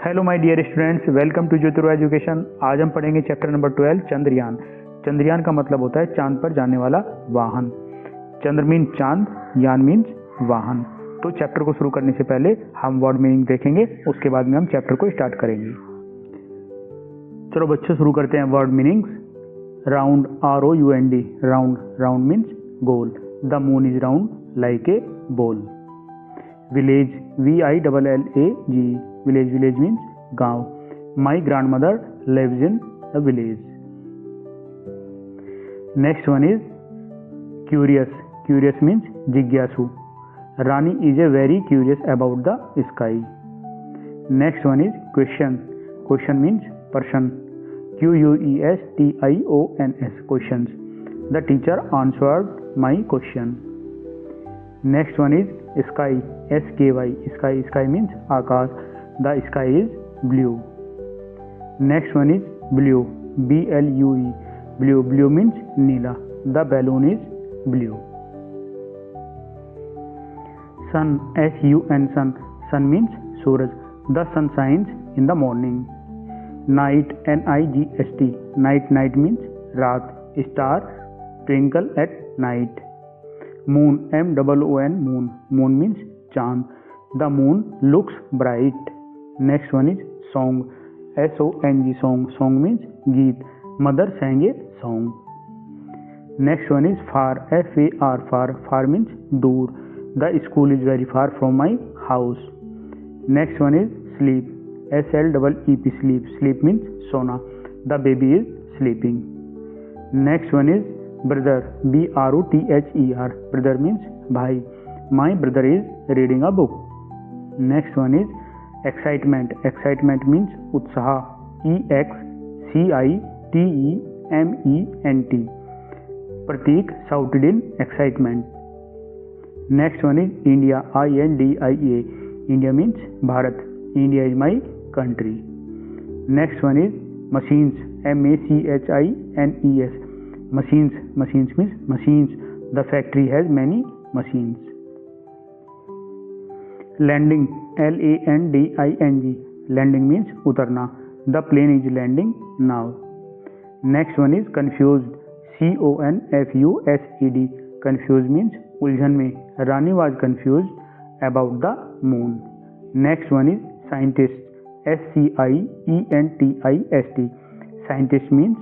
Hello my dear students, welcome to Jyotirva education. आज हम पढ़ेंगे चैप्टर नंबर 12 चंद्रयान। चंद्रयान का मतलब होता है चांद पर जाने वाला वाहन। चंद्र मीन्स चांद, यान मीन्स वाहन। तो चैप्टर को शुरू करने से पहले हम वर्ड मीनिंग देखेंगे, उसके बाद में हम चैप्टर को स्टार्ट करेंगे। चलो बच्चों शुरू करते हैं word meanings. Round, ROUND, round, round means गोल। The moon is round like a ball. Village, VILLAG, village, village means गांव। My grand mother lives in a village. Next one is curious, curious means जिज्ञासु। Rani is a very curious about the sky. Next one is question, question means person. QUESTIONS, question. The teacher answered my question. Next one is sky, SKY, sky, sky means Akash. The sky is blue. Next one is blue, BLUE, blue, blue means नीला। The balloon is blue. Sun, SUN, sun, sun means सूरज। The sun shines in the morning. Night, NIGHT, night, night means रात। Star twinkle at night. Moon, MOON, moon, moon means चांद। The moon looks bright. Next one is song, SONG, song, song means गीत। Mother sang a song. Next one is far, FAR, far, far means दूर। The school is very far from my house. Next one is sleep, SLEEP, sleep, sleep means सोना। The baby is sleeping. Next one is brother, BROTHER, brother means भाई। My brother is reading a book. Next one is excitement, excitement means उत्साह। EXCITEMENT, Prateek shouted in excitement. Next one is India, INDIA, India means Bharat. India is my country. Next one is machines, MACHINES, machines, machines means machines. The factory has many machines. Landing, LANDING, landing means उतरना। The plane is landing now. Next one is confused, CONFUSED, confused means उलझन में। रानी was confused about the moon. Next one is scientist, SCIENTIST, scientist means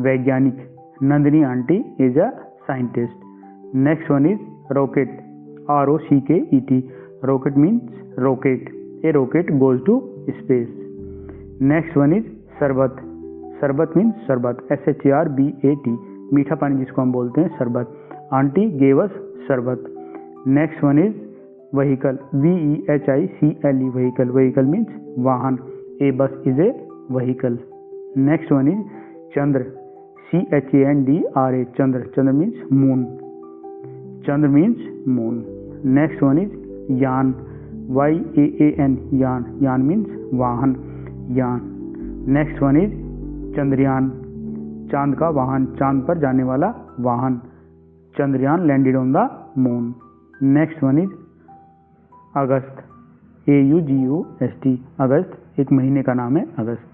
वैज्ञानिक। Nandini aunty is a scientist. Next one is rocket, ROCKET, rocket means rocket. A rocket goes to space. Next one is शरबत, शरबत means शरबत, SHRBAT, मीठा पानी जिसको हम बोलते हैं शरबत। आंटी gave us शरबत। Next one is vehicle, VEHICLE, vehicle, vehicle means वाहन। A bus is a vehicle. Next one is Chandra, CHANDRA, Chandra, Chandra means moon. Chandra means moon. Next one is यान, YAAN, यान, यान means वाहन, यान। Next one is Chandrayaan, चांद का वाहन, चांद पर जाने वाला वाहन। Chandrayaan landed on the moon. Next one is August, AUGUST, अगस्त एक महीने का नाम है अगस्त।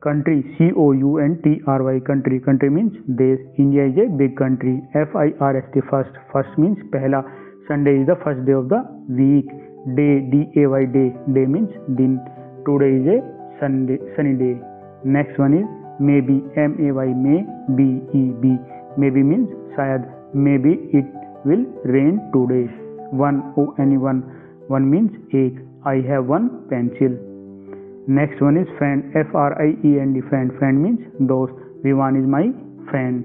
Country, COUNTRY, country, country means देश। India is a big country. FIRST, first, first means पहला। Sunday is the first day of the week. Day, DAY, day, day means दिन। Today is a Sunday, sunny day. Next one is maybe, MAY, may BEB, maybe means शायद। May be it will rain today. One, ONE, one, one means एक। I have one pencil. Next one is friend, FRIEND, friend, friend means दोस्त। Vivan is my friend.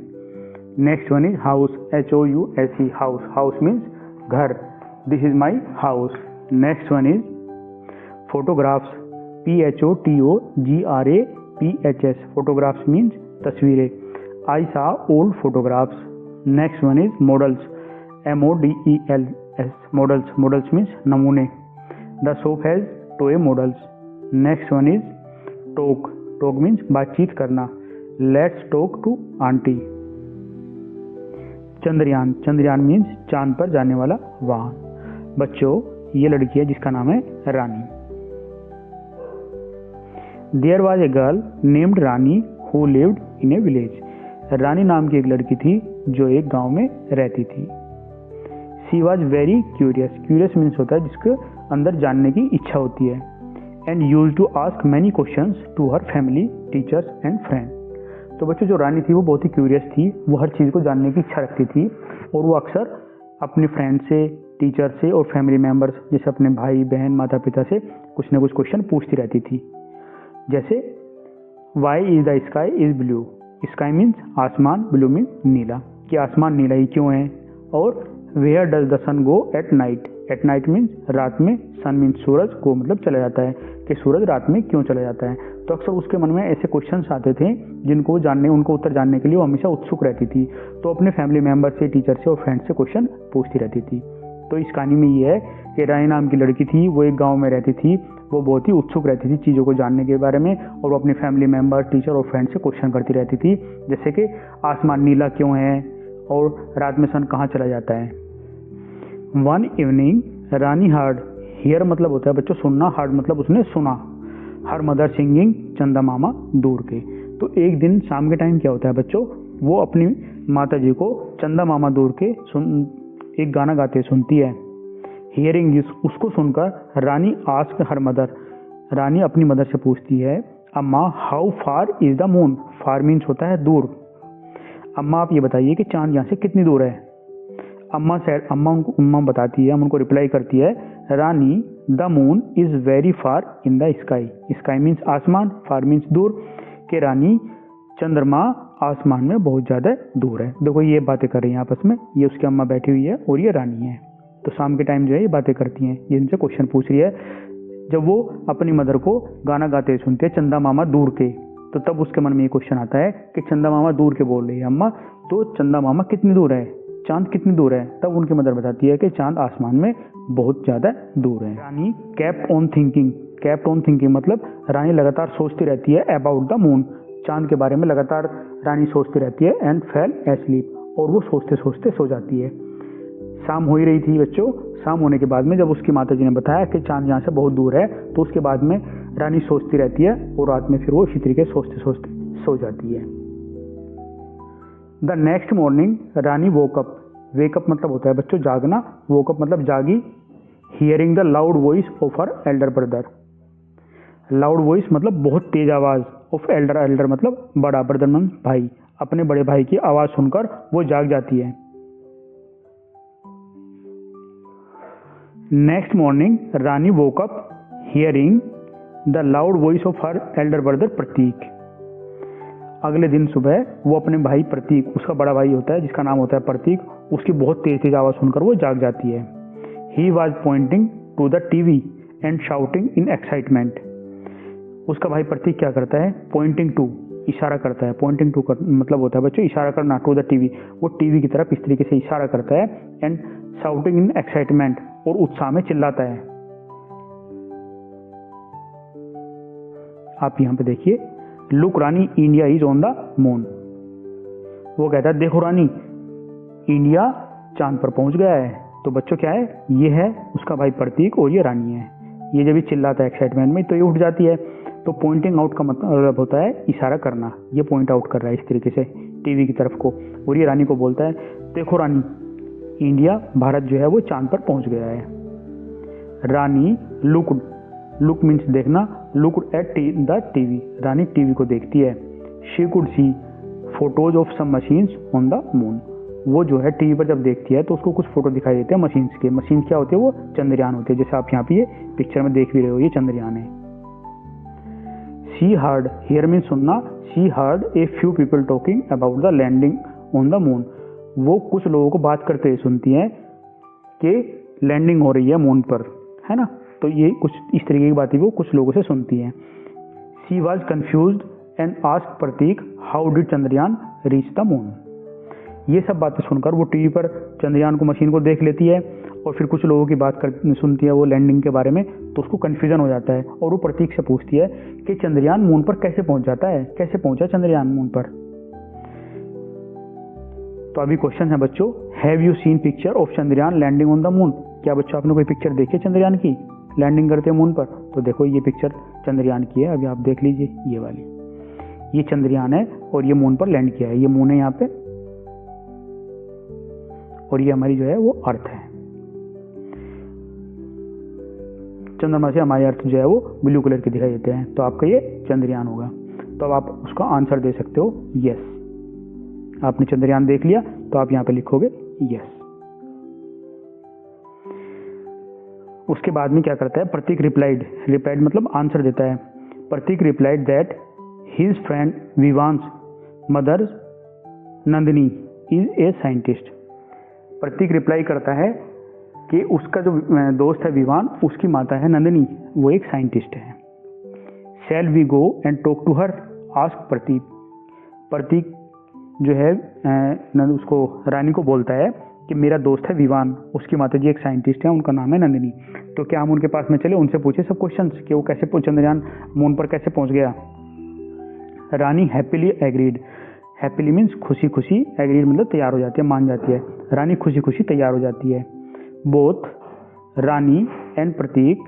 Next one is house, HOUSE, house, house means घर। This is my house. Next one is photographs, PHOTOGRAPHS, photographs means तस्वीरें। I saw old photographs. Next one is models, MODELS, models, models means नमूने। The shop has toy models. Next one is talk, talk means बातचीत करना। Let's talk to aunty. Chandrayaan, Chandrayaan means चांद पर जाने वाला वाहन। बच्चों ये लड़की है जिसका नाम है Rani. There was a girl named Rani who lived in a village. Rani नाम की एक लड़की थी जो एक गांव में रहती थी। She was very curious. Curious means होता है जिसके अंदर जानने की इच्छा होती है। And use to ask many questions to her family, teachers and friend. तो बच्चों जो रानी थी वो बहुत ही क्यूरियस थी, वो हर चीज़ को जानने की इच्छा रखती थी और वो अक्सर अपने फ्रेंड से, टीचर से और फैमिली मेम्बर्स जैसे अपने भाई बहन माता पिता से कुछ ना कुछ क्वेश्चन पूछती रहती थी। जैसे why is the sky is blue. Sky means आसमान, ब्लू मीन्स नीला, कि आसमान नीला ही क्यों है। और where does the sun go at night. At night means रात में, सन मीन्स सूरज, को मतलब चला जाता है, कि सूरज रात में क्यों चला जाता है। तो अक्सर उसके मन में ऐसे क्वेश्चंस आते थे जिनको जानने, उनको उत्तर जानने के लिए वो हमेशा उत्सुक रहती थी। तो अपने फैमिली मेम्बर से, टीचर से और फ्रेंड से क्वेश्चन पूछती रहती थी। तो इस कहानी में ये है कि रानी नाम की लड़की थी, वो एक गाँव में रहती थी, वो बहुत ही उत्सुक रहती थी चीज़ों को जानने के बारे में और वो अपनी फैमिली मेम्बर, टीचर और फ्रेंड से क्वेश्चन करती रहती थी। जैसे कि आसमान नीला क्यों है और रात में सन कहाँ चला जाता है। One evening Rani heard, here मतलब होता है बच्चों सुनना, हर्ड मतलब उसने सुना, हर मदर सिंगिंग, चंदा मामा दूर के। तो एक दिन शाम के टाइम क्या होता है बच्चों, वो अपनी माता जी को चंदा मामा दूर के एक गाना गाते सुनती है। हियरिंग दिस, उसको सुनकर रानी आस्क हर मदर, रानी अपनी मदर से पूछती है, अम्मा how far is the moon. Far means होता है दूर। अम्मा आप ये बताइए कि चांद यहाँ से कितनी दूर है। अम्मा बताती है, हम उनको रिप्लाई करती है, Rani the moon is very far in the sky. Sky means आसमान, फार मीन्स दूर, के रानी चंद्रमा आसमान में बहुत ज़्यादा दूर है। देखो ये बातें कर रही हैं आपस में, ये उसकी अम्मा बैठी हुई है और ये रानी है। तो शाम के टाइम जो है ये बातें करती हैं, ये इनसे क्वेश्चन पूछ रही है। जब वो अपनी मदर को गाना गाते सुनते हैं चंदा मामा दूर के, तो तब उसके मन में ये क्वेश्चन आता है कि चंदा मामा दूर के बोल रही है अम्मा, तो चंदा मामा कितनी दूर है, चांद कितनी दूर है। तब उनकी मदर बताती है कि चांद आसमान में बहुत ज़्यादा दूर है। Rani kept on thinking. Kept on thinking मतलब रानी लगातार सोचती रहती है अबाउट द मून, चांद के बारे में लगातार रानी सोचती रहती है। एंड फेल एस्लीप, और वो सोचते सोचते सो जाती है। शाम हो ही रही थी बच्चों। शाम होने के बाद में जब उसकी माता जी ने बताया कि चांद यहाँ से बहुत दूर है, तो उसके बाद में रानी सोचती रहती है और रात में फिर वो इसी तरीके सोचते सोचते सो जाती है। The next morning Rani woke up. Wake up मतलब होता है बच्चों जागना, वोकअप मतलब जागी। Hearing the loud voice of her elder brother. Loud voice मतलब बहुत तेज आवाज़, ऑफ एल्डर, एल्डर मतलब बड़ा, ब्रदर मतलब भाई, अपने बड़े भाई की आवाज़ सुनकर वो जाग जाती है। Next morning Rani woke up hearing the loud voice of her elder brother Prateek. अगले दिन सुबह वो अपने भाई प्रतीक, उसका बड़ा भाई होता है जिसका नाम होता है प्रतीक, उसकी बहुत तेज तेज आवाज़ सुनकर वो जाग जाती है। He was pointing to the TV and shouting in excitement. उसका भाई प्रतीक क्या करता है, पॉइंटिंग टू, इशारा करता है। पॉइंटिंग टू मतलब होता है बच्चों इशारा करना, टू द टीवी, वो टीवी की तरफ इस तरीके से इशारा करता है। एंड शाउटिंग इन एक्साइटमेंट, और उत्साह में चिल्लाता है। आप यहाँ पे देखिए, look Rani India is on the moon. वो कहता है देखो रानी, इंडिया चांद पर पहुंच गया है। तो बच्चों क्या है, ये है उसका भाई प्रतीक और ये रानी है। ये जब भी चिल्लाता है एक्साइटमेंट में तो ये उठ जाती है। तो पॉइंटिंग आउट का मतलब होता है इशारा करना, ये पॉइंट आउट कर रहा है इस तरीके से टीवी की तरफ को, और ये रानी को बोलता है देखो रानी, इंडिया, भारत जो है वो चांद पर पहुंच गया है। रानी लुक, लुक मीन्स देखना, look at the TV, Rani TV को देखती है। She could see photos of some machines on the moon. वो जो है टीवी पर जब देखती है तो उसको कुछ फोटो दिखाई देते हैं मशीन्स के। मशीन क्या होती है, वो चंद्रयान होते हैं, जैसे आप यहाँ पे ये पिक्चर में देख भी रहे हो, ये चंद्रयान है। शी हर्ड, हियर मीन सुनना, she heard a few people talking about the landing on the moon. वो कुछ लोगों को बात करते हुए सुनती हैं कि लैंडिंग हो रही है मून पर, है ना। तो ये कुछ इस तरीके की बातें वो कुछ लोगों से सुनती हैं। She was confused and asked Prateek how did Chandrayaan reach the moon. ये सब बातें सुनकर वो टीवी पर चंद्रयान को, मशीन को देख लेती है और फिर कुछ लोगों की बात सुनती है वो लैंडिंग के बारे में, तो उसको कन्फ्यूजन हो जाता है और वो प्रतीक से पूछती है कि चंद्रयान मून पर कैसे पहुंच जाता है, कैसे पहुंचा चंद्रयान मून पर। तो अभी क्वेश्चन है बच्चों, have you seen picture of Chandrayaan landing on the moon. क्या बच्चों आपने कोई पिक्चर देखी चंद्रयान की, लैंडिंग करते हैं मून पर। तो देखो ये पिक्चर चंद्रयान की है, अभी आप देख लीजिए ये वाली, ये चंद्रयान है और ये मून पर लैंड किया है। ये मून है यहाँ पे और ये हमारी जो है वो अर्थ है। चंद्रमा से हमारे अर्थ जो है वो ब्लू कलर के दिखाई देते हैं, तो आपका ये चंद्रयान होगा। तो अब आप उसका आंसर दे सकते हो यस। आपने चंद्रयान देख लिया तो आप यहाँ पे लिखोगे यस। उसके बाद में क्या करता है, प्रतीक रिप्लाइड, रिप्लाइड मतलब आंसर देता है। Prateek replied that his friend Vivaansh mother Nandini is a scientist. Prateek reply करता है कि उसका जो दोस्त है विवान, उसकी माता है नंदिनी, वो एक साइंटिस्ट है। Shall we go and talk to her, ask Prateek. Prateek जो है उसको रानी को बोलता है कि मेरा दोस्त है विवान, उसकी माता जी एक साइंटिस्ट है, उनका नाम है नंदिनी, तो क्या हम उनके पास में चले, उनसे पूछे सब क्वेश्चंस कि वो कैसे चंद्रयान मून पर कैसे पहुंच गया। रानी हैप्पीली एग्रीड, हैप्पीली मीन्स खुशी खुशी, एग्रीड मतलब तैयार हो जाती है, मान जाती है। रानी खुशी खुशी तैयार हो जाती है। Both Rani and Prateek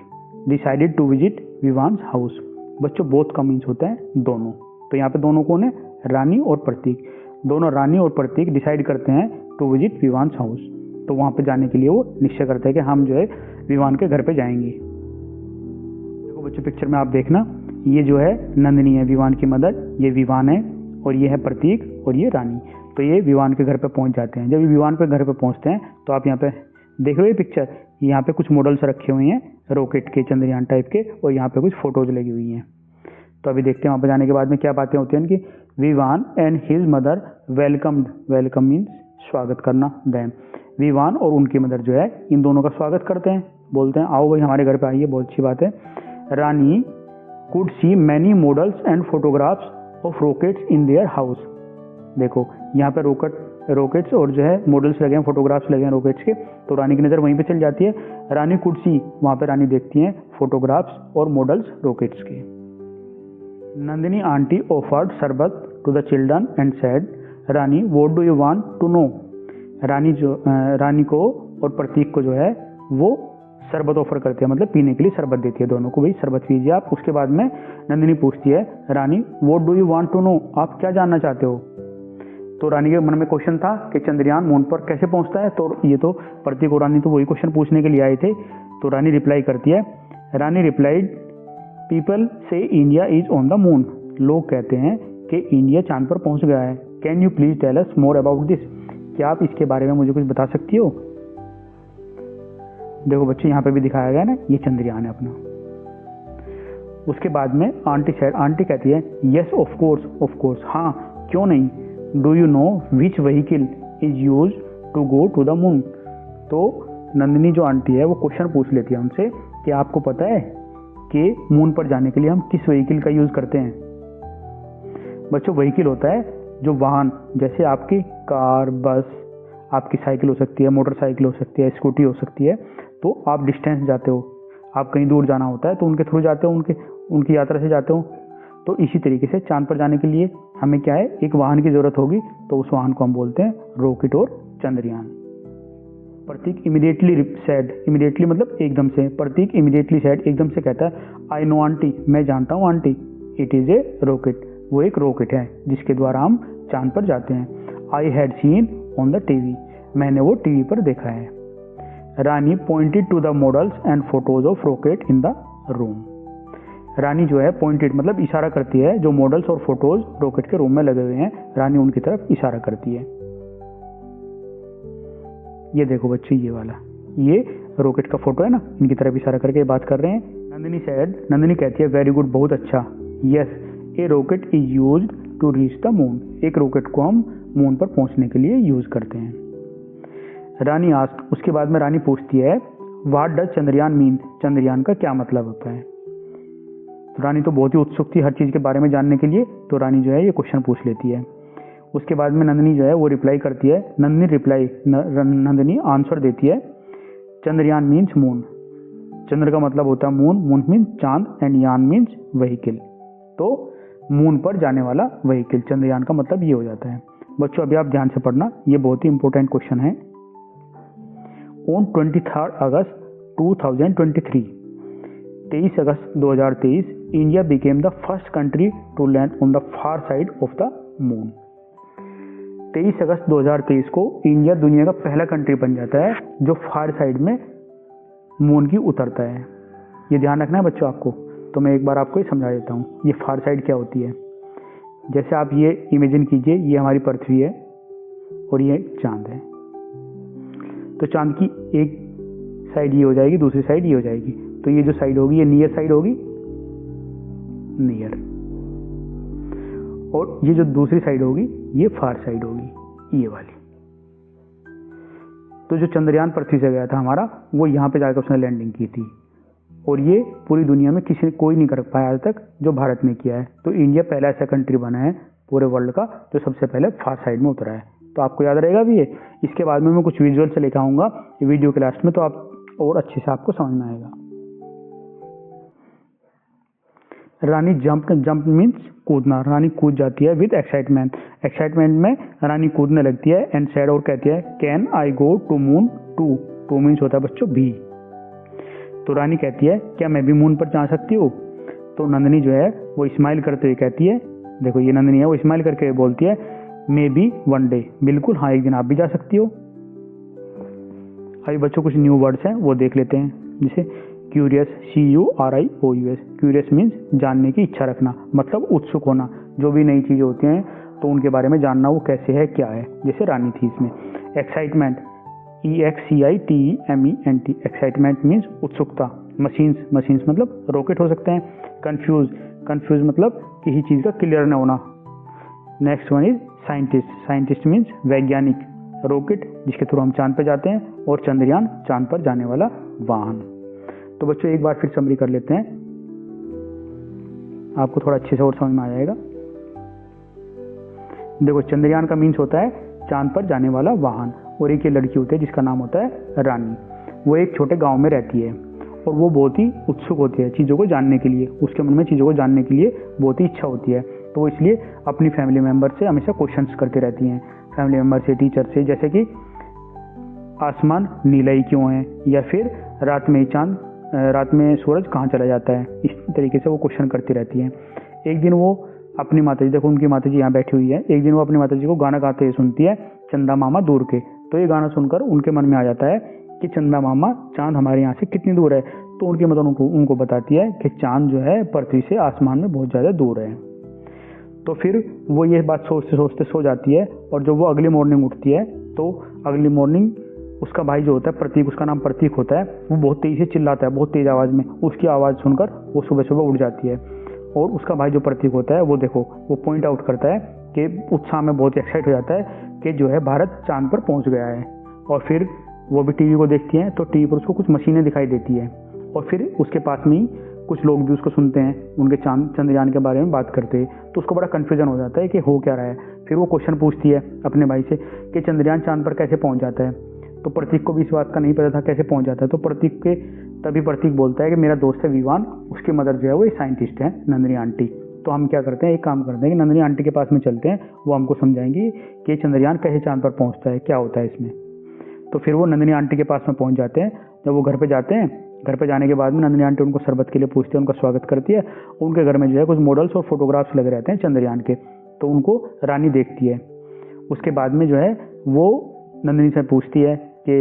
decided to visit Vivaan's house. बच्चों बोथ का मीन्स होता है दोनों, तो यहाँ पे दोनों कौन है, रानी और प्रतीक। दोनों रानी और प्रतीक डिसाइड करते हैं टू विजिट विवान्स हाउस, तो वहाँ पे जाने के लिए वो निश्चय करते हैं कि हम जो है विवान के घर पे जाएंगे। देखो बच्चों पिक्चर में आप देखना, ये जो है नंदिनी है विवान की मदर, ये विवान है और ये है प्रतीक और ये रानी। तो ये विवान के घर पे पहुंच जाते हैं। जब ये विवान पे घर पे पहुंचते हैं तो आप यहाँ पे देख रहे हो ये पिक्चर, यहाँ पे कुछ मॉडल्स रखे हुए हैं रॉकेट के, चंद्रयान टाइप के, और यहाँ पे कुछ फोटोज लगी हुई हैं। तो अभी देखते हैं वहाँ पे जाने के बाद में क्या बातें होती हैं कि Vivaan and his mother welcomed, welcome means स्वागत करना, देम विवान और उनकी मदर जो है इन दोनों का स्वागत करते हैं, बोलते हैं आओ भाई हमारे घर पे आइए, बहुत अच्छी बात है। Rani could see many models and photographs of rockets in their house. देखो यहाँ पे रॉकेट्स और जो है मॉडल्स लगे हैं, फोटोग्राफ्स लगे हैं रॉकेट्स के, तो रानी की नज़र वहीं पे चल जाती है। रानी कुड सी, वहाँ पे रानी देखती हैं फोटोग्राफ्स और मॉडल्स रॉकेट्स के। Nandini aunty offered sharbat to the children and said Rani what do you want to know. Rani को और प्रतीक को जो है वो शरबत ऑफर करते हैं, मतलब पीने के लिए शरबत देती है दोनों को, भाई शरबत पीजिए आप। उसके बाद में नंदिनी पूछती है Rani what do you want to know, आप क्या जानना चाहते हो। तो रानी के मन में क्वेश्चन था कि चंद्रयान मून पर कैसे पहुंचता है, तो ये तो प्रतीक और रानी तो वही क्वेश्चन पूछने के लिए आए थे। तो रानी रिप्लाई करती है, रानी रिप्लाइड पीपल से India is on the moon. लोग कहते हैं कि इंडिया चांद पर पहुंच गया है। Can you please tell us more about this, क्या आप इसके बारे में मुझे कुछ बता सकती हो। देखो बच्चे यहाँ पे भी दिखाया गया ना, ये चंद्रयान है अपना। उसके बाद में आंटी कहती है यस ऑफ कोर्स, हाँ क्यों नहीं। Do you know which vehicle is use to go to the moon. तो नंदिनी जो आंटी है वो क्वेश्चन पूछ लेती है उनसे कि आपको पता है कि मून पर जाने के लिए हम किस व्हीकल का यूज करते हैं। बच्चों व्हीकल होता है जो वाहन, जैसे आपकी कार, बस, आपकी साइकिल हो सकती है, मोटरसाइकिल हो सकती है, स्कूटी हो सकती है। तो आप डिस्टेंस जाते हो, आप कहीं दूर जाना होता है तो उनके थ्रू जाते हो, उनकी यात्रा से जाते हो। तो इसी तरीके से चांद पर जाने के लिए हमें क्या है, एक वाहन की जरूरत होगी, तो उस वाहन को हम बोलते हैं रॉकेट और चंद्रयान। प्रतीक इमीडिएटली सेड, इमीडिएटली मतलब एकदम से, प्रतीक इमीडिएटली सेड एकदम से कहता है आई नो आंटी, मैं जानता हूँ aunty, it is a rocket, वो एक रॉकेट है जिसके द्वारा हम चांद पर जाते हैं। I had seen on the TV, मैंने वो टीवी पर देखा है। Rani pointed to the models and photos of rocket in the room. Rani जो है पॉइंटेड मतलब इशारा करती है, जो मॉडल्स और फोटोज रॉकेट के रूम में लगे हुए हैं, रानी उनकी तरफ इशारा करती है। ये देखो बच्चे ये वाला, ये रॉकेट का फोटो है ना, इनकी तरफ इशारा करके बात कर रहे हैं। नंदिनी सेड, नंदिनी कहती है वेरी गुड, बहुत अच्छा। Yes a rocket is used to reach the moon, एक रॉकेट को हम मून पर पहुंचने के लिए यूज करते हैं। रानी आस्क्ड, उसके बाद में रानी पूछती है what does Chandrayaan mean, Chandrayaan का क्या मतलब होता है। तो रानी तो बहुत ही उत्सुक थी हर चीज़ के बारे में जानने के लिए, तो रानी जो है ये क्वेश्चन पूछ लेती है। उसके बाद में नंदिनी जो है वो रिप्लाई करती है, नंदिनी आंसर देती है चंद्रयान मीन्स मून, चंद्र का मतलब होता है मून, मून मीन्स चांद एंड यान मीन्स व्हीकल, तो मून पर जाने वाला व्हीकल, चंद्रयान का मतलब ये हो जाता है। बच्चों अभी आप ध्यान से पढ़ना, ये बहुत ही इंपॉर्टेंट क्वेश्चन है। On 23 August 2023 23 August 2023 India became the first country to land on the far side of the moon. 23 अगस्त 2023 को इंडिया दुनिया का पहला कंट्री बन जाता है जो फार साइड में मून की उतरता है। ये ध्यान रखना है बच्चों आपको। तो मैं एक बार आपको ये समझा देता हूँ ये फार साइड क्या होती है। जैसे आप ये इमेजिन कीजिए, ये हमारी पृथ्वी है और ये चांद है। तो चांद की एक साइड ये हो जाएगी, दूसरी साइड ये हो जाएगी। तो ये जो साइड होगी ये नियर साइड होगी, नियर, और ये जो दूसरी साइड होगी ये फार साइड होगी, ये वाली। तो जो चंद्रयान पृथ्वी से गया था हमारा, वो यहाँ पे जाकर उसने लैंडिंग की थी और ये पूरी दुनिया में कोई नहीं कर पाया आज तक जो भारत ने किया है। तो इंडिया पहला ऐसा कंट्री बना है पूरे वर्ल्ड का जो सबसे पहले फार साइड में उतरा है। तो आपको याद रहेगा भी ये। इसके बाद में मैं कुछ विजुअल से लेकर आऊँगा वीडियो के लास्ट में, तो आप और अच्छे से आपको समझ में आएगा। रानी जंप मीन्स कूदना। रानी कूद जाती है विद एक्साइटमेंट। एक्साइटमेंट में रानी कूदने लगती है एंड सेड और कहती है can I go to moon too. Too means होता है बच्चों भी। तो रानी कहती है क्या मैं भी मून पर जा सकती हूँ। तो नंदिनी जो है वो स्माइल करते हुए कहती है, देखो ये नंदिनी है, वो स्माइल करके बोलती है मे बी वन डे, बिल्कुल हाँ एक दिन आप भी जा सकती हो। अभी बच्चों कुछ न्यू वर्ड्स हैं वो देख लेते हैं। जैसे क्यूरियस, CURIOUS। क्यूरियस मीन्स जानने की इच्छा रखना, मतलब उत्सुक होना। जो भी नई चीज़ें होती हैं तो उनके बारे में जानना, वो कैसे है क्या है। जैसे रानी थी इसमें। Excitement, EXCITEMENT। एक्साइटमेंट मीन्स उत्सुकता। मशीन्स मतलब रॉकेट हो सकते हैं। कंफ्यूज मतलब किसी चीज़ का क्लियर न होना। Next one is scientist means वैज्ञानिक। रॉकेट जिसके थ्रू हम चांद पर जाते हैं, और चंद्रयान चांद पर जाने वाला वाहन। तो बच्चों एक बार फिर समरी कर लेते हैं, आपको थोड़ा अच्छे से और समझ में आ जाएगा। देखो चंद्रयान का मीन्स होता है चांद पर जाने वाला वाहन, और एक ये लड़की होती है जिसका नाम होता है रानी। वो एक छोटे गांव में रहती है और वो बहुत ही उत्सुक होती है चीज़ों को जानने के लिए। उसके मन में चीज़ों को जानने के लिए बहुत ही इच्छा होती है। तो वो इसलिए अपनी फैमिली मेम्बर से हमेशा क्वेश्चंस करती रहती हैं, फैमिली मेम्बर से, टीचर से। जैसे कि आसमान नीला ही क्यों है, या फिर रात में सूरज कहाँ चला जाता है। इस तरीके से वो क्वेश्चन करती रहती हैं। एक दिन वो अपनी माताजी, देखो उनकी माताजी यहाँ बैठी हुई है, एक दिन वो अपनी माताजी को गाना गाते हुए सुनती है चंदा मामा दूर के। तो ये गाना सुनकर उनके मन में आ जाता है कि चंदा मामा, चांद हमारे यहाँ से कितनी दूर है। तो उनकी मतलब उनको बताती है कि चांद जो है पृथ्वी से आसमान में बहुत ज़्यादा दूर है। तो फिर वो ये बात सोचते सोचते सो जाती है, और जब वो अगली मॉर्निंग उठती है तो अगली मॉर्निंग उसका भाई जो होता है प्रतीक, उसका नाम प्रतीक होता है, वो बहुत तेज़ी से चिल्लाता है, बहुत तेज़ आवाज़ में। उसकी आवाज़ सुनकर वो सुबह सुबह उठ जाती है, और उसका भाई जो प्रतीक होता है वो देखो वो पॉइंट आउट करता है कि उत्साह में बहुत एक्साइट हो जाता है कि जो है भारत चांद पर पहुंच गया है। और फिर वो भी टीवी को देखती हैं, तो टीवी पर उसको कुछ मशीनें दिखाई देती है, और फिर उसके पास में ही कुछ लोग भी उसको सुनते हैं, उनके चंद्रयान के बारे में बात करते हैं। तो उसको बड़ा कन्फ्यूजन हो जाता है कि हो क्या रहा है। फिर वो क्वेश्चन पूछती है अपने भाई से कि चंद्रयान चांद पर कैसे पहुंच जाता है। तो प्रतीक को भी इस बात का नहीं पता था कैसे पहुंच जाता है। तो तभी प्रतीक बोलता है कि मेरा दोस्त है विवान, उसकी मदर जो है वो साइंटिस्ट है नंदिनी आंटी। तो हम क्या करते हैं, एक काम करते हैं कि नंदिनी आंटी के पास में चलते हैं, वो हमको समझाएंगी कि चंद्रयान कैसे चांद पर पहुंचता है, क्या होता है इसमें। तो फिर वो नंदिनी आंटी के पास में पहुंच जाते हैं। जब वो घर पे जाते हैं, घर पे जाने के बाद में नंदिनी आंटी उनको शरबत के लिए पूछती है, उनका स्वागत करती है। उनके घर में जो है कुछ मॉडल्स और फोटोग्राफ्स लगे रहते हैं चंद्रयान के। तो उनको रानी देखती है। उसके बाद में जो है वो नंदिनी से पूछती है कि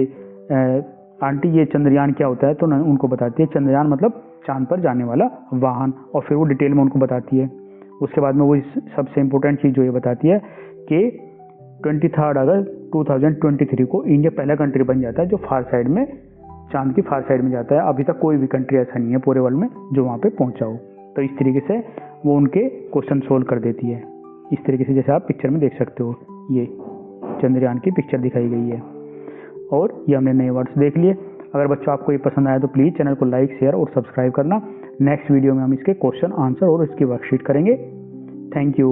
आंटी ये चंद्रयान क्या होता है। तो उनको बताती है चंद्रयान मतलब चांद पर जाने वाला वाहन, और फिर वो डिटेल में उनको बताती है। उसके बाद में वो सबसे इम्पोर्टेंट चीज़ जो ये बताती है कि 23 अगस्त 2023 को इंडिया पहला कंट्री बन जाता है जो फार साइड में, चांद की फार साइड में जाता है। अभी तक कोई भी कंट्री ऐसा नहीं है पूरे वर्ल्ड में जो वहाँ पे पहुँचा हो। तो इस तरीके से वो उनके क्वेश्चन सोल्व कर देती है। इस तरीके से जैसे आप पिक्चर में देख सकते हो, ये चंद्रयान की पिक्चर दिखाई गई है। और ये हमने नए वर्ड्स देख लिए। अगर बच्चों आपको ये पसंद आया तो प्लीज़ चैनल को लाइक, शेयर और सब्सक्राइब करना। नेक्स्ट वीडियो में हम इसके क्वेश्चन आंसर और इसकी वर्कशीट करेंगे। Thank you.